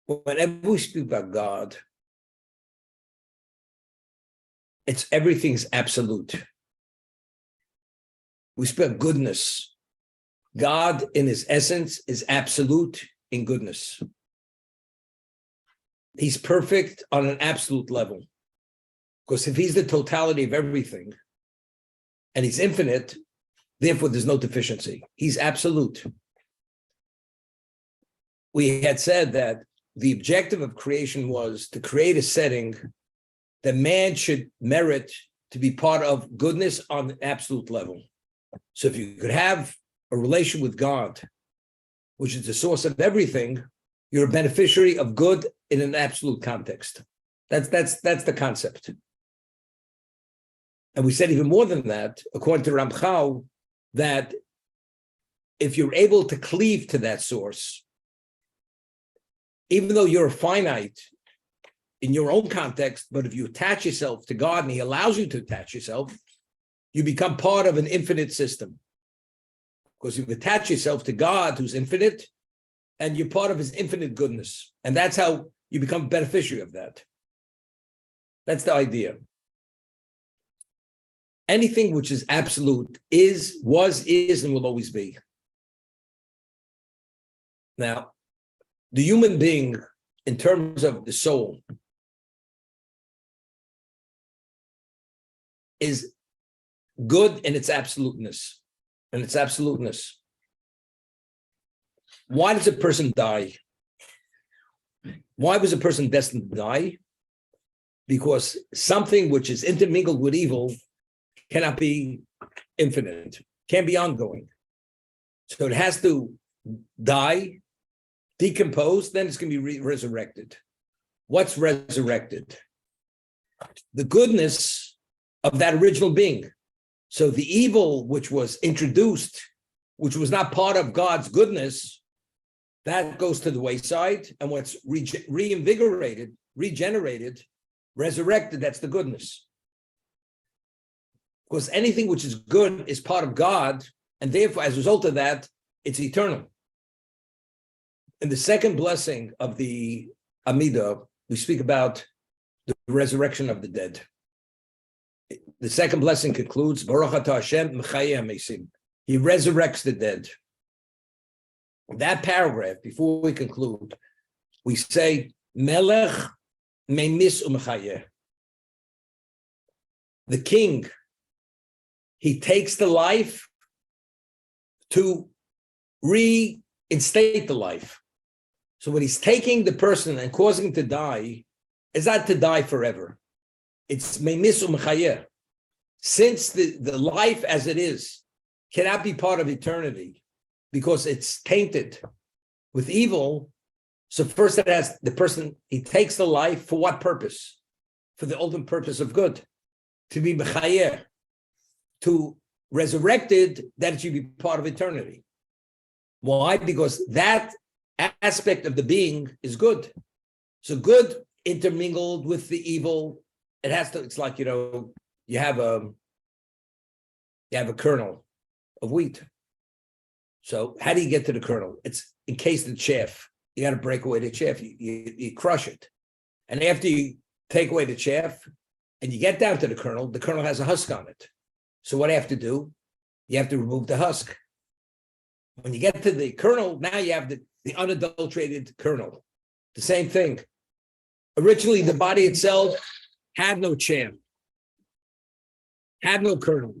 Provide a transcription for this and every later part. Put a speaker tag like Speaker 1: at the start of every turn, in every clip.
Speaker 1: Whenever we speak about God, it's everything's absolute. We speak of goodness. God, in his essence, is absolute in goodness. He's perfect on an absolute level. Because if he's the totality of everything, and he's infinite, therefore there's no deficiency. He's absolute. We had said that the objective of creation was to create a setting that man should merit to be part of goodness on an absolute level. So if you could have a relation with God, which is the source of everything, you're a beneficiary of good in an absolute context. That's the concept. And we said even more than that, according to Ramchal, that if you're able to cleave to that source, even though you're finite in your own context, but if you attach yourself to God and he allows you to attach yourself, you become part of an infinite system. Because you attach yourself to God, who's infinite, and you're part of his infinite goodness. And that's how you become a beneficiary of that. That's the idea. Anything which is absolute is, was, is, and will always be. Now, the human being, in terms of the soul, is good in its absoluteness. Why does a person die? Why was a person destined to die? Because something which is intermingled with evil cannot be infinite, can't be ongoing. So it has to die, decompose, then it's going to be resurrected. What's resurrected? The goodness of that original being. So the evil which was introduced, which was not part of God's goodness, that goes to the wayside, and what's reinvigorated, regenerated, resurrected, that's the goodness. Because anything which is good is part of God, and therefore, as a result of that, it's eternal. In the second blessing of the Amidah, we speak about the resurrection of the dead. The second blessing concludes, Baruch atah Hashem mechayeh hamesim. He resurrects the dead. That paragraph, before we conclude, we say, Melech memis umechayeh. The king, he takes the life to reinstate the life. So when he's taking the person and causing him to die, is not to die forever. It's memis umechayeh. Since the life as it is cannot be part of eternity because it's tainted with evil, so first it has the person, he takes the life for what purpose? For the ultimate purpose of good, to be mechayeh, to resurrected, that it should be part of eternity. Why? Because that aspect of the being is good. So good intermingled with the evil, it has to, it's like, you have a kernel of wheat. So how do you get to the kernel? It's encased in chaff. You got to break away the chaff. You crush it. And after you take away the chaff and you get down to the kernel has a husk on it. So what do you have to do? You have to remove the husk. When you get to the kernel, now you have the unadulterated kernel. The same thing. Originally, the body itself had no chaff, had no kernel.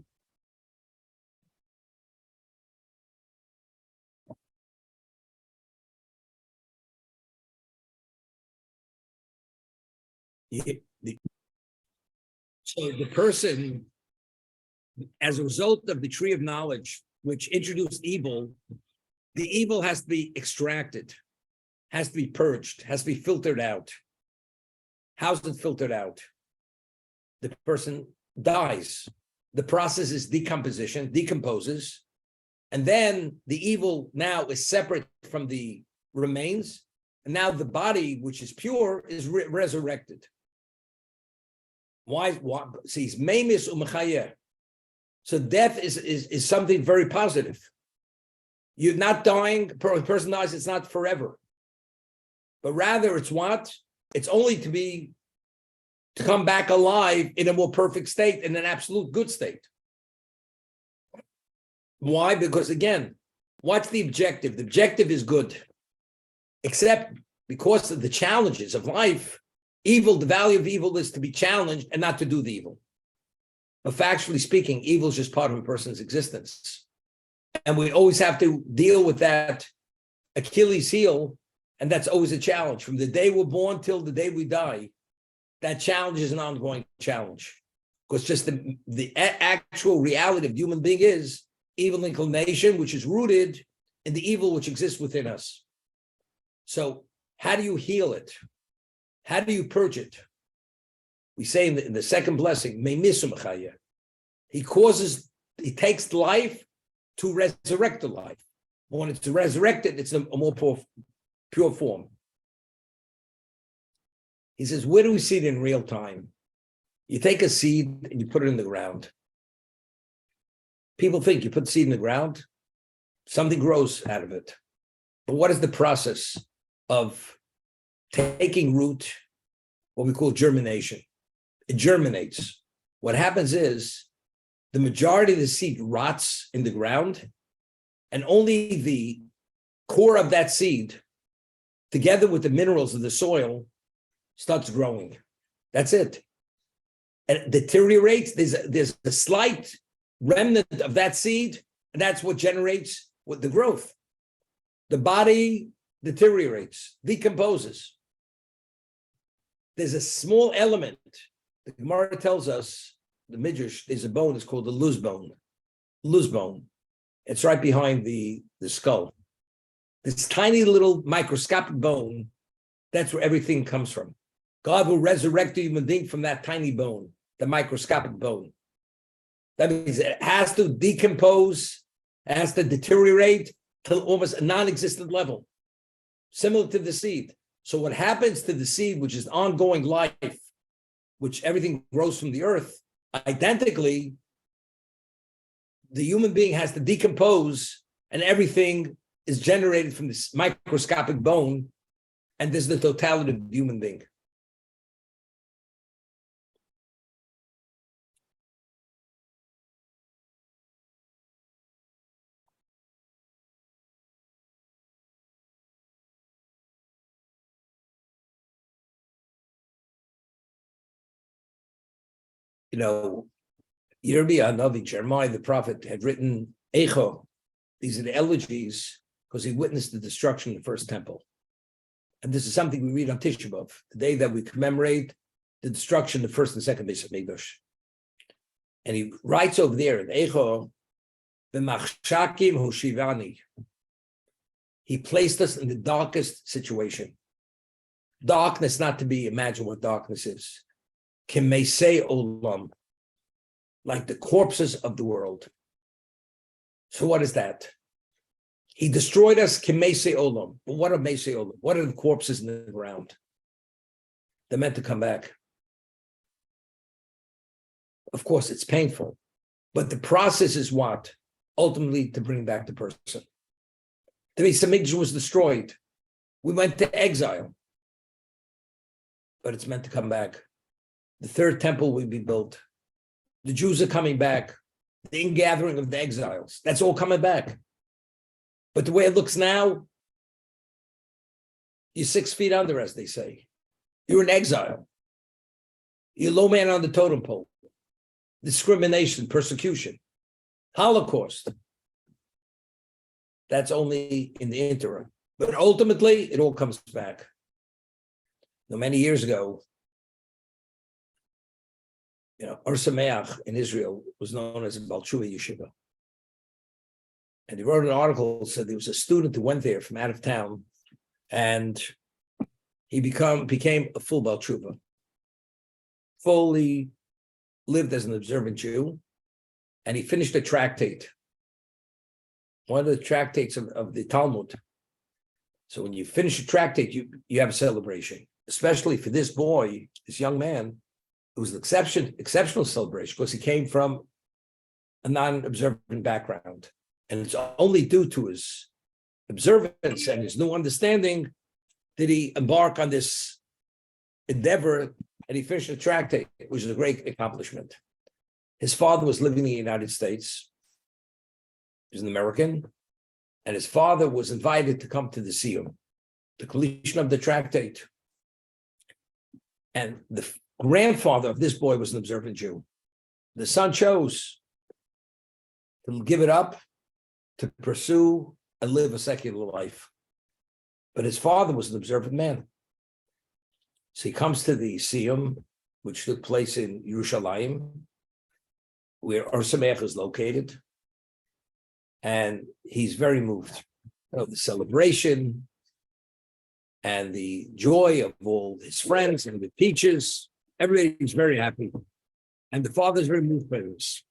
Speaker 1: So the person, as a result of the tree of knowledge, which introduced evil, the evil has to be extracted, has to be purged, has to be filtered out. How's it filtered out? The person dies. The process is decomposition, decomposes, and then the evil now is separate from the remains, and now the body, which is pure, is resurrected. Why? See, it's memis umechayeh. So death is something very positive. You're not dying. A person dies, it's not forever. but rather it's what? It's only to come back alive in a more perfect state, in an absolute good state. Why? Because again, what's the objective? The objective is good, except because of the challenges of life, evil, the value of evil is to be challenged and not to do the evil. But factually speaking, evil is just part of a person's existence. And we always have to deal with that Achilles heel, and that's always a challenge. From the day we're born till the day we die, that challenge is an ongoing challenge. Because just the actual reality of the human being is evil inclination, which is rooted in the evil which exists within us. So how do you heal it? How do you purge it? We say in the second blessing, he takes life to resurrect the life. When it's resurrected, it's a more pure form. He says, where do we see it in real time? You take a seed and you put it in the ground. People think you put the seed in the ground, something grows out of it. But what is the process of taking root, what we call germination? It germinates. What happens is the majority of the seed rots in the ground, and only the core of that seed, together with the minerals of the soil, starts growing. That's it. And it deteriorates. There's a slight remnant of that seed, and that's what generates the growth. The body deteriorates, decomposes. There's a small element. The Gemara tells us, the Midrash, there's a bone, it's called the luz bone. Luz bone. It's right behind the skull. This tiny little microscopic bone, that's where everything comes from. God will resurrect the human being from that tiny bone, the microscopic bone. That means it has to decompose, it has to deteriorate to almost a non-existent level, similar to the seed. So what happens to the seed, which is ongoing life, which everything grows from the earth, identically, the human being has to decompose and everything is generated from this microscopic bone, and this is the totality of the human being. You know, Yirmiyah, Navi, Jeremiah, the prophet, had written Echo. These are the elegies because he witnessed the destruction of the first temple. And this is something we read on Tisha B'Av, the day that we commemorate the destruction of the first and second Beis Hamikdash. And he writes over there in Echo, B'machshakim hoshivani. He placed us in the darkest situation. Darkness, not to be imagined what darkness is. Kimesei olam, like the corpses of the world. So what is that? He destroyed us, kimesei olam. But what are mesei olam? What are the corpses in the ground? They're meant to come back. Of course, it's painful, but the process is what? Ultimately, to bring back the person. The Beis Hamikdash was destroyed. We went to exile, but it's meant to come back. The third temple will be built. The Jews are coming back. The ingathering of the exiles, that's all coming back. But the way it looks now, you're 6 feet under, as they say. You're in exile. You're low man on the totem pole. Discrimination, persecution, Holocaust. That's only in the interim. But ultimately, it all comes back. Now, many years ago, Or Sameach in Israel was known as a Baal Tshuva Yeshiva. And he wrote an article that said there was a student who went there from out of town, and he became a full Baal Tshuva. Fully lived as an observant Jew, and he finished a tractate, one of the tractates of the Talmud. So when you finish a tractate, you have a celebration, especially for this boy, this young man. It was an exceptional celebration because he came from a non-observant background. And it's only due to his observance and his new understanding did he embark on this endeavor, and he finished a tractate, which is a great accomplishment. His father was living in the United States. He was an American, and his father was invited to come to the Siyum, the completion of the tractate. And the grandfather of this boy was an observant Jew. The son chose to give it up, to pursue and live a secular life. But his father was an observant man. So he comes to the Siyum, which took place in Yerushalayim, where Or Sameach is located. And he's very moved. The celebration and the joy of all his friends and the teachers, everybody's very happy. And the father's very moved by this.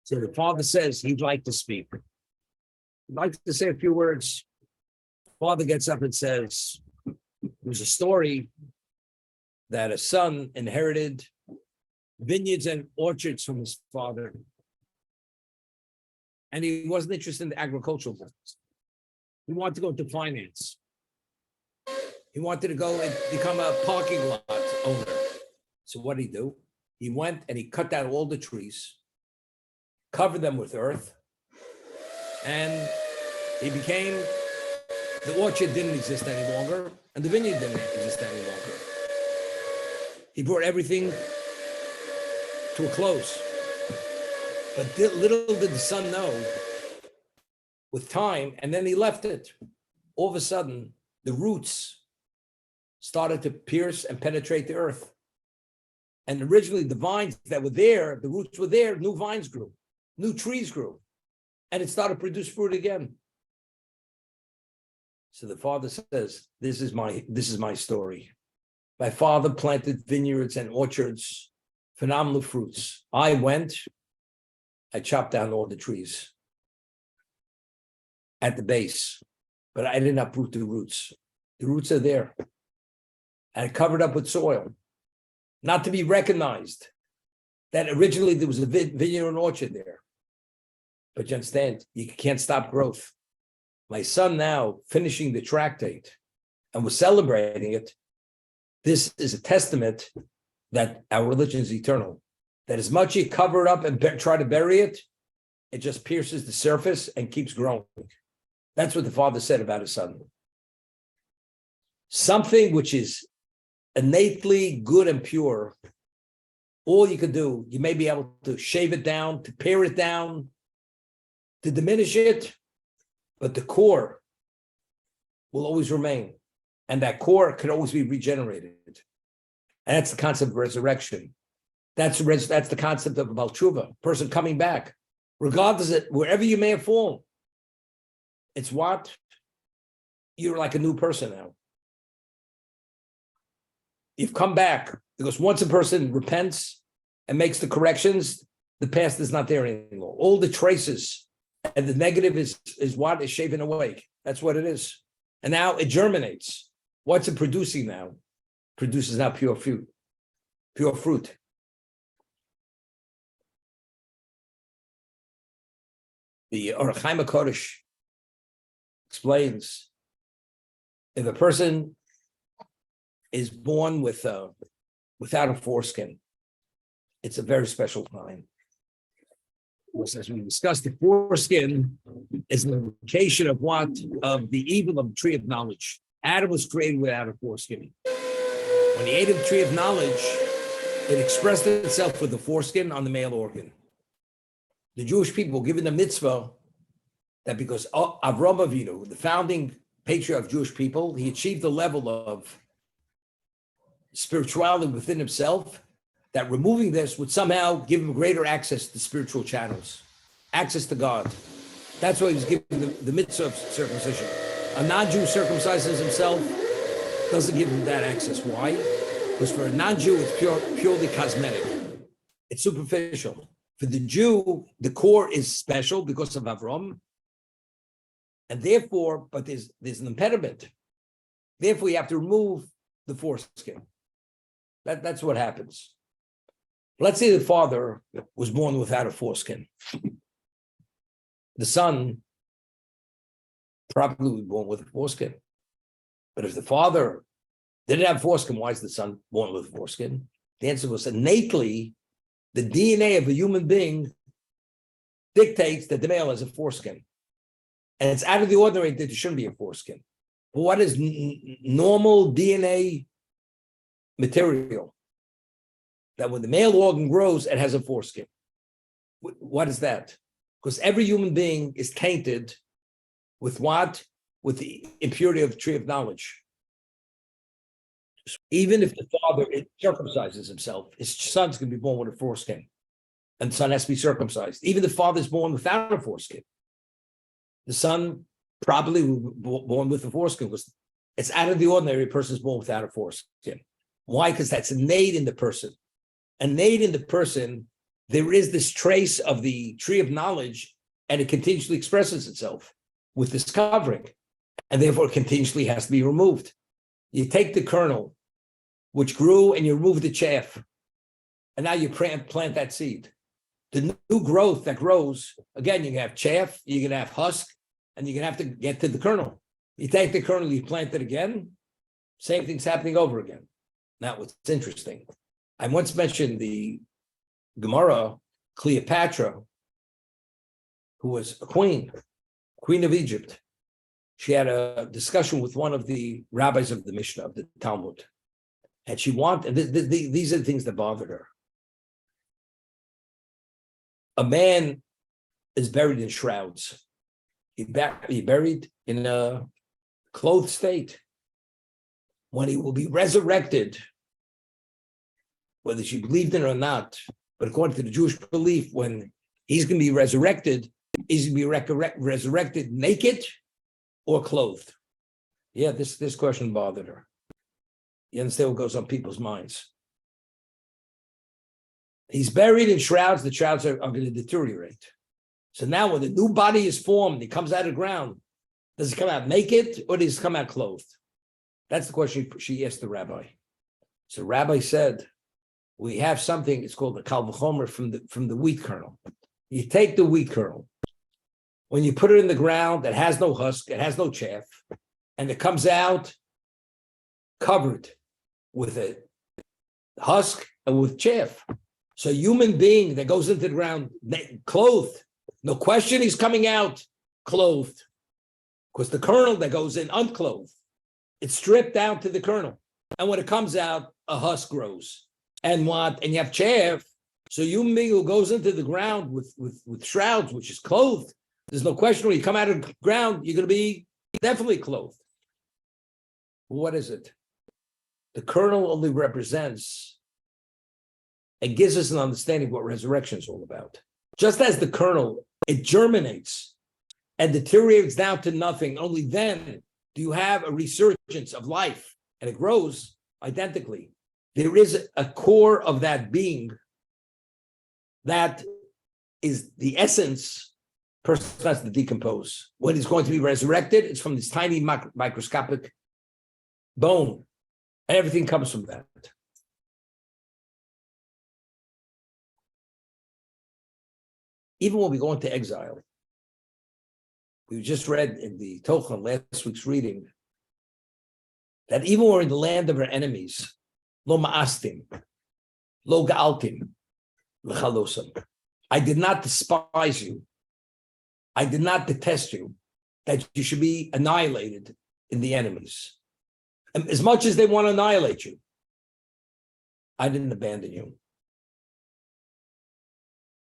Speaker 1: So the father says he'd like to speak. He'd like to say a few words. Father gets up and says, there's a story that a son inherited vineyards and orchards from his father. And he wasn't interested in the agricultural business. He wanted to go into finance. He wanted to go and become a parking lot owner. So what did he do? He went and he cut down all the trees, covered them with earth, and he became, the orchard didn't exist any longer, and the vineyard didn't exist any longer. He brought everything to a close. But little did the son know, with time, and then he left it. All of a sudden, the roots started to pierce and penetrate the earth. And originally, the vines that were there, the roots were there, new vines grew, new trees grew, and it started to produce fruit again. So the father says, this is my story. My father planted vineyards and orchards, phenomenal fruits. I chopped down all the trees at the base, but I didn't uproot the roots. The roots are there. And I covered up with soil, not to be recognized that originally there was a vineyard and orchard there. But you understand, you can't stop growth. My son now finishing the tractate, and we're celebrating it. This is a testament that our religion is eternal. That as much you cover it up and try to bury it, it just pierces the surface and keeps growing. That's what the father said about his son. Something which is innately good and pure, all you could do, you may be able to shave it down, to pare it down, to diminish it, but the core will always remain. And that core can always be regenerated. And that's the concept of resurrection. That's the concept of Baal Tshuva, person coming back, regardless of wherever you may have fallen. It's what? You're like a new person now. You've come back, because once a person repents and makes the corrections, the past is not there anymore. All the traces and the negative is what is shaven away. That's what it is. And now it germinates. What's it producing now? Produces now pure fruit. Pure fruit. The Or Chaim HaKodesh explains, if a person is born without a foreskin, it's a very special time. As we discussed, the foreskin is an indication of what? Of the evil of the tree of knowledge. Adam was created without a foreskin. When he ate of the tree of knowledge, it expressed itself with the foreskin on the male organ. The Jewish people given the mitzvah that because Avraham Avinu, the founding patriarch of Jewish people, he achieved the level of spirituality within himself, that removing this would somehow give him greater access to spiritual channels, access to God. That's why he was given the mitzvah of circumcision. A non-Jew circumcises himself, doesn't give him that access. Why? Because for a non-Jew, it's purely cosmetic. It's superficial. For the Jew, the core is special because of Avram. And therefore, but there's an impediment. Therefore, you have to remove the foreskin. That's what happens. Let's say the father was born without a foreskin. The son probably was born with a foreskin. But if the father didn't have foreskin, why is the son born with foreskin? The answer was innately, the DNA of a human being dictates that the male has a foreskin. And it's out of the ordinary that there shouldn't be a foreskin. But what is normal DNA material? That when the male organ grows, it has a foreskin. What is that? Because every human being is tainted with what? With the impurity of the tree of knowledge. Even if the father circumcises himself, his son's going to be born with a foreskin. And the son has to be circumcised. Even the father's born without a foreskin. The son probably will be born with a foreskin because it's out of the ordinary. A person is born without a foreskin. Why? Because that's innate in the person. Innate in the person, there is this trace of the tree of knowledge, and it continuously expresses itself with this covering, and therefore it continuously has to be removed. You take the kernel, which grew, and you remove the chaff, and now you plant that seed. The new growth that grows, again, you're going to have chaff, you're going to have husk, and you're going to have to get to the kernel. You take the kernel, you plant it again, same thing's happening over again. Now, what's interesting, I once mentioned the Gemara, Cleopatra, who was a queen of Egypt. She had a discussion with one of the rabbis of the Mishnah, of the Talmud, and she wanted, these are the things that bothered her. A man is buried in shrouds. He buried in a clothed state. When he will be resurrected, whether she believed in it or not, but according to the Jewish belief, when he's going to be resurrected, he's going to be resurrected naked or clothed. Yeah, this question bothered her. You understand what goes on people's minds? He's buried in shrouds. The shrouds are going to deteriorate. So now when the new body is formed, he comes out of the ground, does he come out naked or does he come out clothed? That's the question she asked the rabbi. So the rabbi said, we have something, it's called the kal v'chomer from the wheat kernel. You take the wheat kernel, when you put it in the ground, it has no husk, it has no chaff, and it comes out covered with a husk and with chaff. So a human being that goes into the ground clothed, no question he's coming out clothed, because the kernel that goes in unclothed, it's stripped down to the kernel. And when it comes out, a husk grows. And you have chaff. So human being who goes into the ground with shrouds, which is clothed, there's no question when you come out of the ground, you're going to be definitely clothed. What is it? The kernel only represents and gives us an understanding of what resurrection is all about. Just as the kernel, it germinates and deteriorates down to nothing, only then do you have a resurgence of life, and it grows identically. There is a core of that being that is the essence. Person has to decompose. When it's going to be resurrected, it's from this tiny microscopic bone, and everything comes from that. Even when we go into exile, we just read in the Tochen, last week's reading, that even when we're in the land of our enemies, lo ma'astim, lo ga'altim, l'chalosam. I did not despise you. I did not detest you, that you should be annihilated in the enemies. And as much as they want to annihilate you, I didn't abandon you.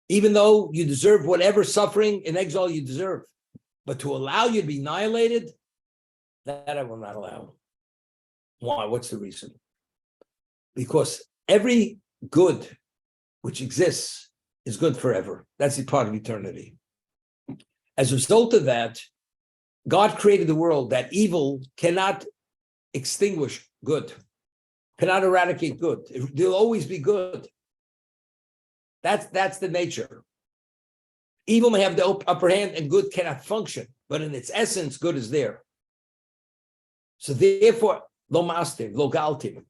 Speaker 1: Even though you deserve whatever suffering in exile you deserve, but to allow you to be annihilated, that I will not allow. Why? What's the reason? Because every good which exists is good forever. That's the part of eternity. As a result of that, God created the world that evil cannot extinguish good, cannot eradicate good. There'll always be good. That's the nature. Evil may have the upper hand and good cannot function, but in its essence, good is there. So therefore, lo mastim, lo galtim.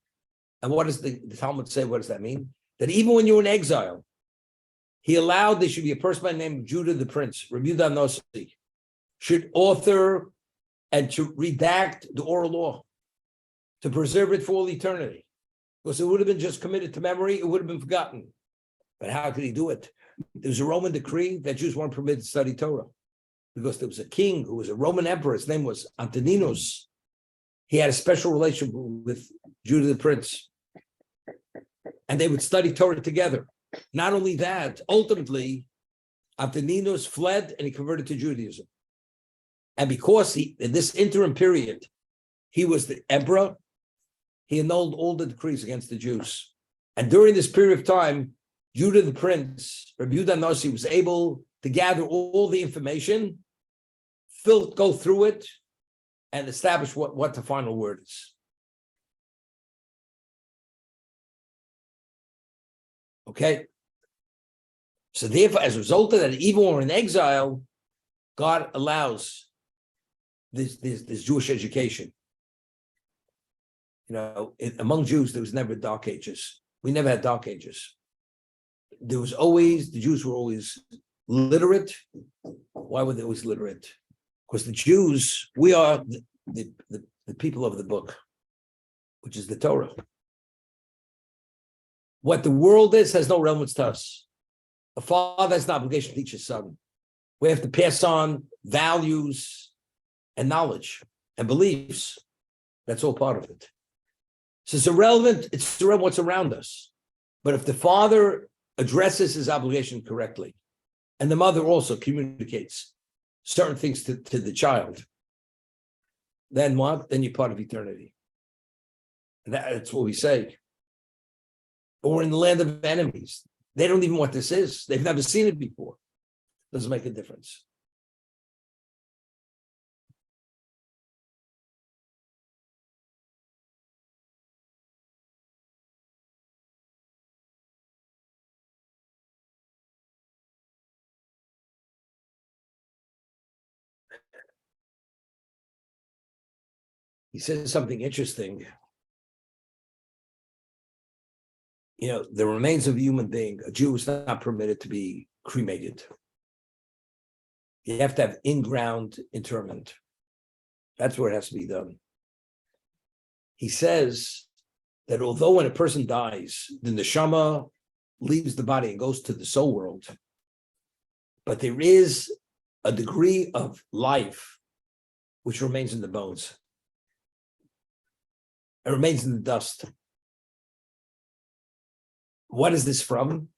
Speaker 1: And what does the Talmud say? What does that mean? That even when you're in exile, he allowed there should be a person by the name of Judah the Prince, Rabbi Yehuda Nossi, should author and to redact the oral law. to preserve it for all eternity. Because it would have been just committed to memory, it would have been forgotten. But how could he do it? There was a Roman decree that Jews weren't permitted to study Torah. Because there was a king who was a Roman emperor, his name was Antoninus. He had a special relationship with Judah the Prince. And they would study Torah together. Not only that, ultimately, Antoninus fled and he converted to Judaism. And because in this interim period, he was the emperor, he annulled all the decrees against the Jews. And during this period of time, Judah the Prince, Rabbi Yehuda Nasi, was able to gather all the information, go through it, and establish what the final word is. Okay? So therefore, as a result of that, even when we're in exile, God allows this Jewish education. Among Jews, there was never dark ages. We never had dark ages. The Jews were always literate. Why were they always literate? Because the Jews, we are the people of the book, which is the Torah. What the world is has no relevance to us. A father has an obligation to teach his son. We have to pass on values and knowledge and beliefs. That's all part of it. So it's irrelevant what's around us. But if the father addresses his obligation correctly, and the mother also communicates certain things to the child, then what? Then you're part of eternity. And that's what we say. Or in the land of enemies. They don't even know what this is. They've never seen it before. Doesn't make a difference. He says something interesting. The remains of a human being, a Jew is not permitted to be cremated. You have to have in-ground interment. That's where it has to be done. He says that although when a person dies, the neshama leaves the body and goes to the soul world, but there is a degree of life which remains in the bones. It remains in the dust. What is this from?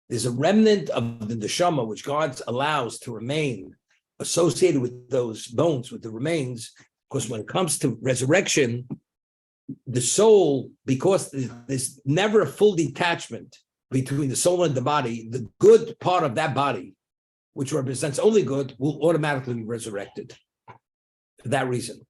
Speaker 1: There's a remnant of the neshama which God allows to remain associated with those bones, with the remains, because when it comes to resurrection, the soul, because there's never a full detachment between the soul and the body, the good part of that body, which represents only good, will automatically be resurrected for that reason.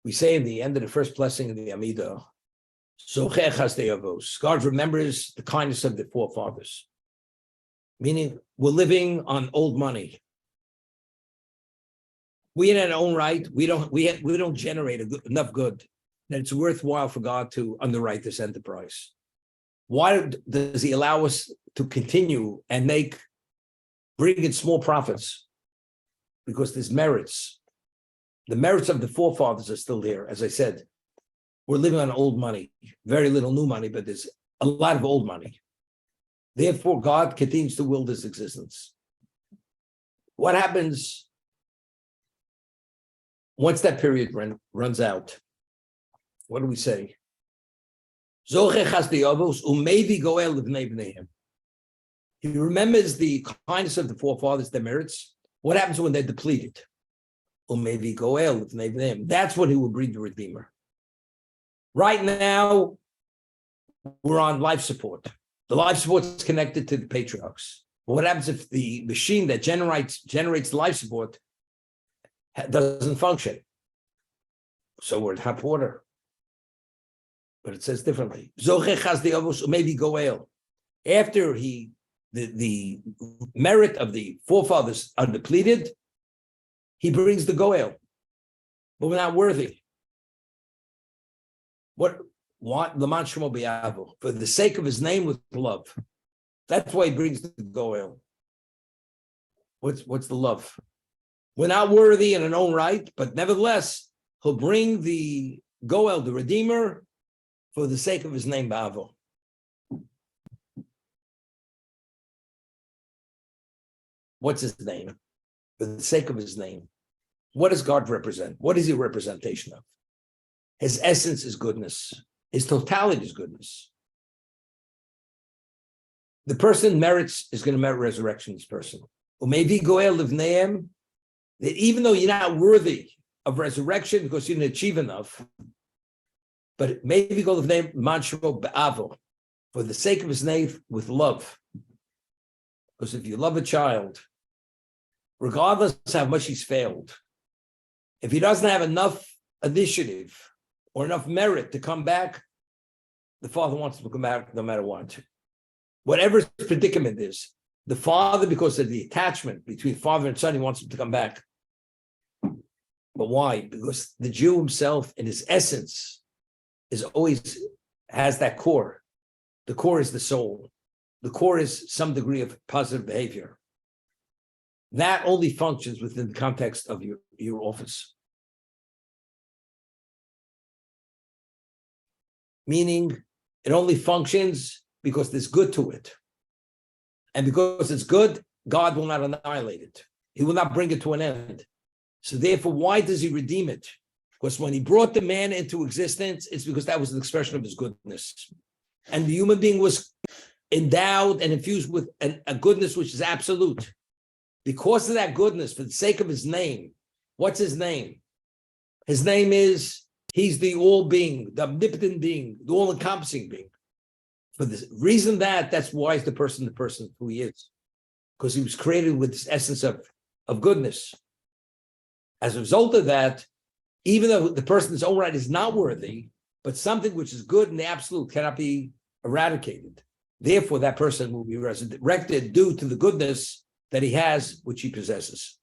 Speaker 1: We say in the end of the first blessing of the Amidah, God remembers the kindness of the forefathers. Meaning, we're living on old money. We in our own right, we don't generate enough good that it's worthwhile for God to underwrite this enterprise. Why does He allow us to continue and bring in small profits? Because there's merits. The merits of the forefathers are still there. As I said, we're living on old money, very little new money, but there's a lot of old money. Therefore, God continues to will this existence. What happens once that period runs out? What do we say? He remembers the kindness of the forefathers, their merits. What happens when they're depleted? That's when He will bring the Redeemer. Right now, we're on life support. The life support is connected to the patriarchs. But what happens if the machine that generates life support doesn't function? So we're in hot water. But it says differently. Maybe goel. After the merit of the forefathers are depleted, he brings the goel. But we're not worthy. What Laman Shemo B'Yavo, for the sake of his name with love. That's why he brings the goel. What's the love? We're not worthy in our own right, but nevertheless, he'll bring the goel, the Redeemer, for the sake of his name, Ba'avo. What's his name? For the sake of his name. What does God represent? What is he a representation of? His essence is goodness. His totality is goodness. The person is going to merit resurrection, this person. Maybe goel livneim, that even though you're not worthy of resurrection because you didn't achieve enough, but maybe goel livneim manshmo be'avo, for the sake of his name with love. Because if you love a child, regardless of how much he's failed, if he doesn't have enough initiative or enough merit to come back, the father wants him to come back no matter what. Whatever his predicament is, the father, because of the attachment between father and son, he wants him to come back. But why? Because the Jew himself, in his essence, has that core. The core is the soul. The core is some degree of positive behavior. That only functions within the context of your office. Meaning, it only functions because there's good to it. And because it's good, God will not annihilate it. He will not bring it to an end. So therefore, why does he redeem it? Because when he brought the man into existence, it's because that was an expression of his goodness. And the human being was endowed and infused with a goodness which is absolute. Because of that goodness, for the sake of his name, what's his name? His name is, he's the all-being, the omnipotent being, the all-encompassing being. For the reason that's why is the person who he is. Because he was created with this essence of goodness. As a result of that, even though the person's own right is not worthy, but something which is good in the absolute cannot be eradicated. Therefore, that person will be resurrected due to the goodness that he has, which he possesses.